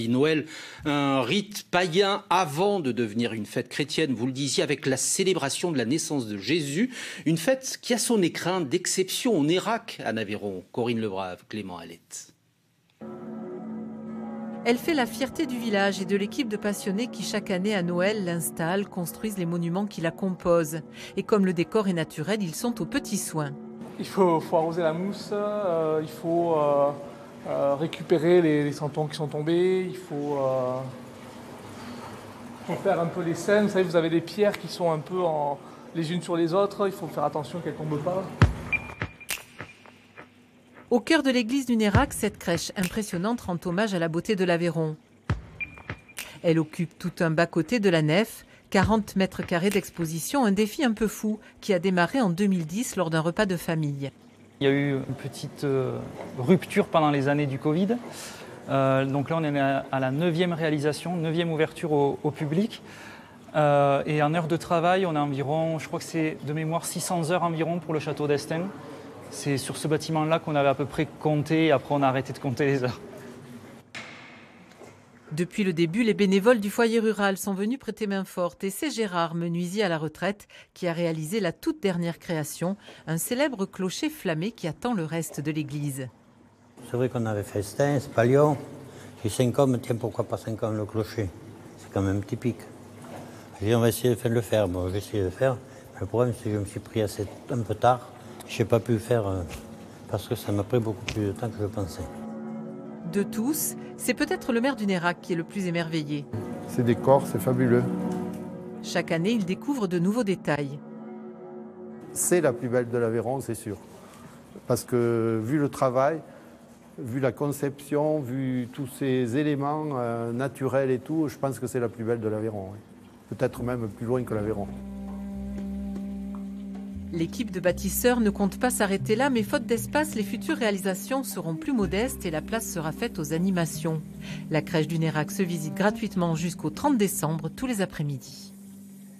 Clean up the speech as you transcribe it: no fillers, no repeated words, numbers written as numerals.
Noël, un rite païen avant de devenir une fête chrétienne, vous le disiez, avec la célébration de la naissance de Jésus, une fête qui a son écrin d'exception au Nérac à Aveyron. Corinne Lebrave, Clément Alette. Elle fait la fierté du village et de l'équipe de passionnés qui chaque année à Noël l'installent, construisent les monuments qui la composent. Et comme le décor est naturel, ils sont aux petits soins. Il faut arroser la mousse, il faut récupérer les santons qui sont tombés, il faut faire un peu les scènes. Vous savez, vous avez des pierres qui sont un peu les unes sur les autres, il faut faire attention qu'elles ne tombent pas. Au cœur de l'église du Nérac, cette crèche impressionnante rend hommage à la beauté de l'Aveyron. Elle occupe tout un bas-côté de la nef, 40 mètres carrés d'exposition, un défi un peu fou qui a démarré en 2010 lors d'un repas de famille. Il y a eu une petite rupture pendant les années du Covid. Donc là, on est à la 9e réalisation, 9e ouverture au public. Et en heures de travail, on a environ, je crois que c'est de mémoire 600 heures environ pour le château d'Estaing. C'est sur ce bâtiment-là qu'on avait à peu près compté, et après on a arrêté de compter les heures. Depuis le début, les bénévoles du foyer rural sont venus prêter main forte et c'est Gérard, menuisier à la retraite, qui a réalisé la toute dernière création, un célèbre clocher flammé qui attend le reste de l'église. C'est vrai qu'on avait fait Estaing, Spalion, j'ai 5 hommes, tiens pourquoi pas 5 hommes le clocher, c'est quand même typique. J'ai dit on va essayer de le faire, bon j'ai essayé de le faire, mais le problème c'est que je me suis pris un peu tard, je n'ai pas pu le faire parce que ça m'a pris beaucoup plus de temps que je pensais. De tous, c'est peut-être le maire du Nérac qui est le plus émerveillé. Ces décors, c'est fabuleux. Chaque année, il découvre de nouveaux détails. C'est la plus belle de l'Aveyron, c'est sûr. Parce que vu le travail, vu la conception, vu tous ces éléments naturels et tout, je pense que c'est la plus belle de l'Aveyron. Oui. Peut-être même plus loin que l'Aveyron. L'équipe de bâtisseurs ne compte pas s'arrêter là, mais faute d'espace, les futures réalisations seront plus modestes et la place sera faite aux animations. La crèche du Nérac se visite gratuitement jusqu'au 30 décembre, tous les après-midi.